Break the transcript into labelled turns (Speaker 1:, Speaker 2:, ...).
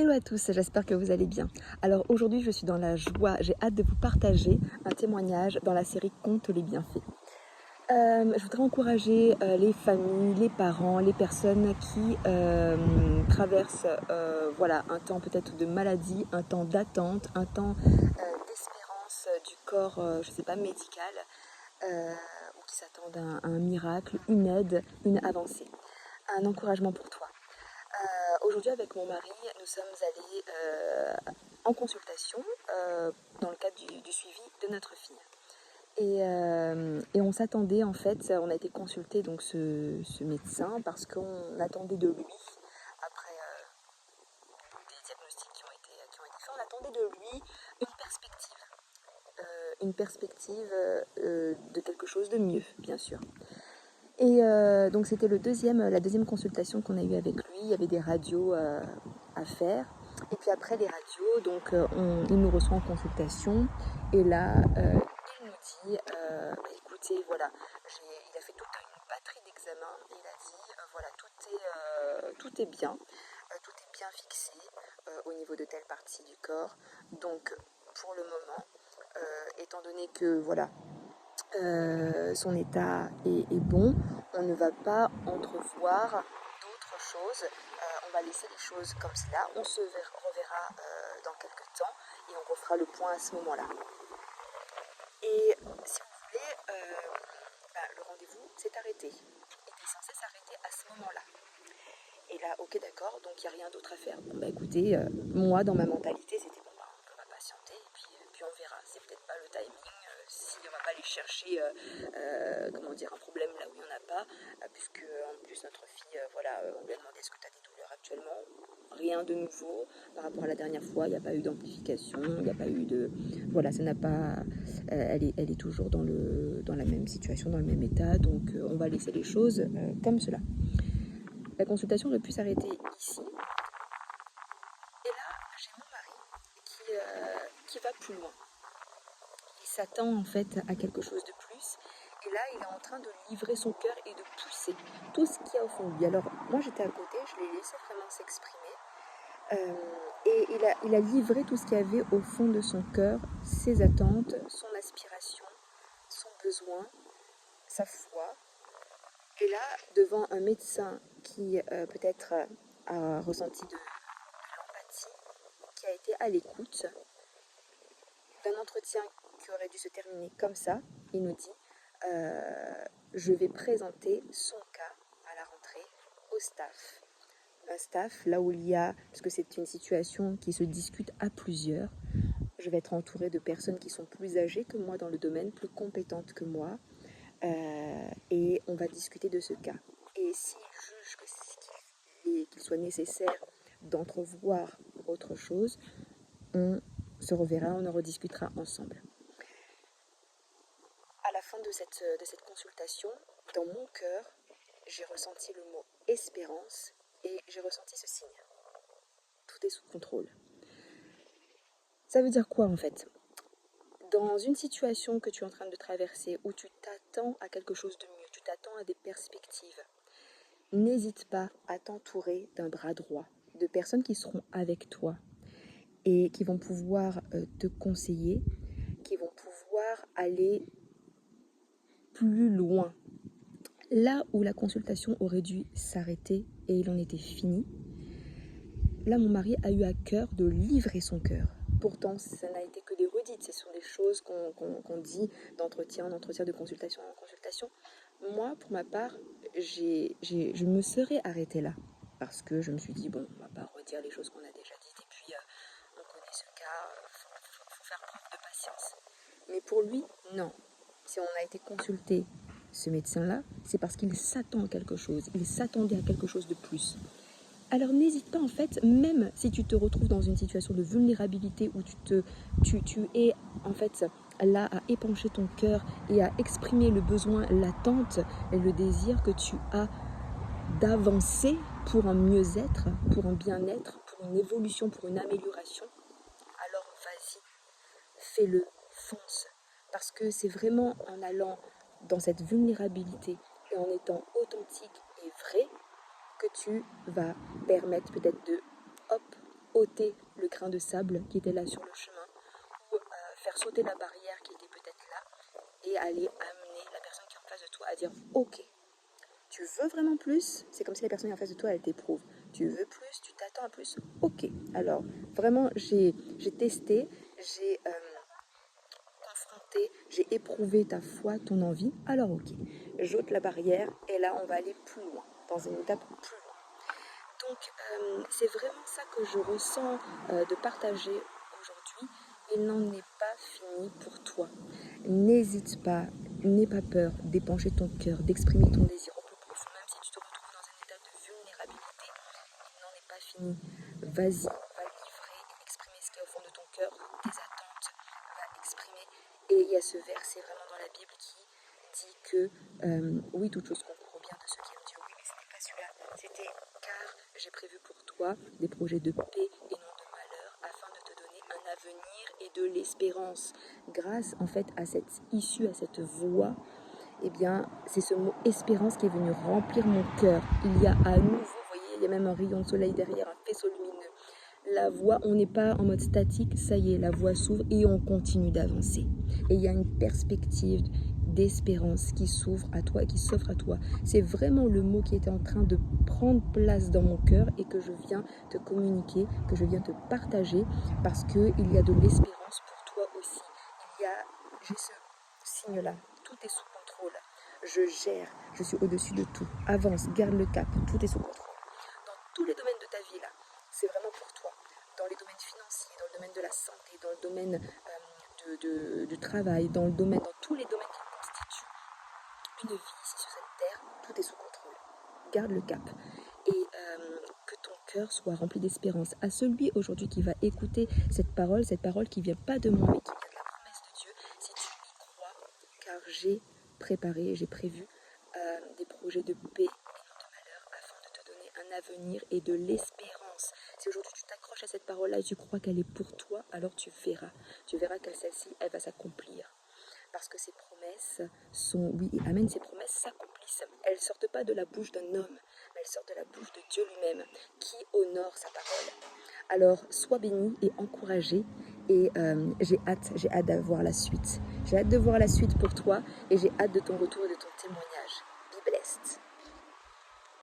Speaker 1: Hello à tous, j'espère que vous allez bien. Alors aujourd'hui je suis dans la joie, j'ai hâte de vous partager un témoignage dans la série Compte les bienfaits. Je voudrais encourager les familles, les parents, les personnes qui traversent un temps peut-être de maladie, un temps d'attente, un temps d'espérance du corps, je ne sais pas, médical, ou qui s'attendent à un miracle, une aide, une avancée. Un encouragement pour toi. Aujourd'hui, avec mon mari, nous sommes allés en consultation dans le cadre du suivi de notre fille. Et on s'attendait, en fait, on a été consulté donc ce médecin parce qu'on attendait de lui, après des diagnostics qui ont été faits, on attendait de lui une perspective de quelque chose de mieux, bien sûr. Et donc c'était la deuxième consultation qu'on a eue avec lui. Il y avait des radios à faire. Et puis après les radios, donc il nous reçoit en consultation. Et là, il nous dit, écoutez, voilà, il a fait toute une batterie d'examens. Et il a dit, voilà, tout est bien fixé au niveau de telle partie du corps. Donc pour le moment, étant donné que voilà, son état est bon, on ne va pas entrevoir d'autres choses, on va laisser les choses comme cela, on se reverra dans quelques temps et on refera le point à ce moment-là. Et si vous voulez, le rendez-vous s'est arrêté, il était censé s'arrêter à ce moment-là. Et là, ok, d'accord, donc il n'y a rien d'autre à faire. Bon, écoutez, moi dans ma mentalité c'était bon, on va patienter et puis on verra, c'est peut-être pas le timing. Si on va pas aller chercher un problème là où il n'y en a pas, puisque en plus notre fille, on lui a demandé est-ce que tu as des douleurs actuellement, rien de nouveau par rapport à la dernière fois, il n'y a pas eu d'amplification, il n'y a pas eu de... Voilà, ça n'a pas... elle est toujours dans la même situation, dans le même état, donc on va laisser les choses comme cela. La consultation aurait pu s'arrêter ici. Et là, j'ai mon mari qui va plus loin. Il s'attend en fait à quelque chose de plus. Et là, il est en train de livrer son cœur et de pousser tout ce qu'il y a au fond de lui. Alors, moi, j'étais à côté, je l'ai laissé vraiment s'exprimer. Et il a livré tout ce qu'il y avait au fond de son cœur, ses attentes, son aspiration, son besoin, sa foi. Et là, devant un médecin qui peut-être a ressenti de l'empathie, qui a été à l'écoute d'un entretien qui aurait dû se terminer comme ça, il nous dit je vais présenter son cas à la rentrée au staff. Un staff, là où il y a, parce que c'est une situation qui se discute à plusieurs, je vais être entourée de personnes qui sont plus âgées que moi dans le domaine, plus compétentes que moi, et on va discuter de ce cas. Et s'il juge qu'il soit nécessaire d'entrevoir autre chose, on se reverra, on en rediscutera ensemble. À la fin de cette consultation, dans mon cœur, j'ai ressenti le mot espérance et j'ai ressenti ce signe. Tout est sous contrôle. Ça veut dire quoi en fait ? Dans une situation que tu es en train de traverser où tu t'attends à quelque chose de mieux, tu t'attends à des perspectives, n'hésite pas à t'entourer d'un bras droit, de personnes qui seront avec toi et qui vont pouvoir te conseiller, qui vont pouvoir aller plus loin. Là où la consultation aurait dû s'arrêter et il en était fini, là mon mari a eu à cœur de livrer son cœur. Pourtant, ça n'a été que des redites, ce sont des choses qu'on dit d'entretien en entretien, de consultation en consultation. Moi, pour ma part, je me serais arrêtée là. Parce que je me suis dit, bon, on va pas redire les choses qu'on a déjà dites. Et puis, on connaît ce cas, faut faire preuve de patience. Mais pour lui, non. Si on a été consulté, ce médecin-là, c'est parce qu'il s'attend à quelque chose. Il s'attendait à quelque chose de plus. Alors n'hésite pas en fait, même si tu te retrouves dans une situation de vulnérabilité où tu es en fait là à épancher ton cœur et à exprimer le besoin, l'attente et le désir que tu as d'avancer pour un mieux-être, pour un bien-être, pour une évolution, pour une amélioration, alors vas-y, fais-le, fonce. Parce que c'est vraiment en allant dans cette vulnérabilité et en étant authentique et vrai que tu vas permettre peut-être de ôter le grain de sable qui était là sur le chemin, ou faire sauter la barrière qui était peut-être là, et aller amener la personne qui est en face de toi à dire ok, tu veux vraiment plus? C'est comme si la personne qui est en face de toi, elle t'éprouve. Tu veux plus? Tu t'attends à plus? Ok. Alors, vraiment, j'ai testé, j'ai confronté, j'ai éprouvé ta foi, ton envie. Alors ok, j'ôte la barrière et là, on va aller plus loin, dans une étape plus loin. Donc, c'est vraiment ça que je ressens de partager aujourd'hui. Il n'en est pas fini pour toi. N'hésite pas, n'aie pas peur d'épancher ton cœur, d'exprimer ton désir au plus profond, même si tu te retrouves dans un état de vulnérabilité. Il n'en est pas fini. Vas-y, va livrer et exprimer ce qu'il y a au fond de ton cœur, tes attentes, va exprimer. Et il y a ce verset vraiment dans la Bible qui dit que oui, toute chose concourt bien de ceux qui aiment Dieu. Oui, mais ce n'est pas celui-là. C'était car j'ai prévu pour toi des projets de paix et non de malheur, afin de te donner un avenir et de l'espérance. Grâce en fait à cette issue, à cette voix, eh bien c'est ce mot espérance qui est venu remplir mon cœur. Il y a à nouveau, vous voyez, il y a même un rayon de soleil derrière, un faisceau lumineux. La voix, on n'est pas en mode statique, ça y est, la voix s'ouvre et on continue d'avancer. Et il y a une perspective d'espérance qui s'ouvre à toi et qui s'offre à toi. C'est vraiment le mot qui était en train de prendre place dans mon cœur et que je viens te communiquer, que je viens te partager, parce qu'il y a de l'espérance pour toi aussi. J'ai ce signe-là, tout est sous contrôle. Je gère, je suis au-dessus de tout. Avance, garde le cap, tout est sous contrôle. Dans tous les domaines de ta vie là, c'est vraiment pour toi. Dans les domaines financiers, dans le domaine de la santé, dans le domaine du travail, dans tous les domaines qui constituent une vie ici sur cette terre, tout est sous contrôle. Garde le cap. Et que ton cœur soit rempli d'espérance. À celui aujourd'hui qui va écouter cette parole qui vient pas de moi, mais qui vient de la promesse de Dieu, si tu y crois, car j'ai préparé, j'ai prévu des projets de paix et non de malheur, afin de te donner un avenir et de l'espérance. Si aujourd'hui tu t'accroches à cette parole-là et tu crois qu'elle est pour toi, alors tu verras que celle-ci, elle va s'accomplir. Parce que ces promesses sont, oui, amen, ces promesses s'accomplissent. Elles ne sortent pas de la bouche d'un homme, mais elles sortent de la bouche de Dieu lui-même, qui honore sa parole. Alors, sois béni et encouragé, et j'ai hâte d'avoir la suite. J'ai hâte de voir la suite pour toi, et j'ai hâte de ton retour et de ton témoignage.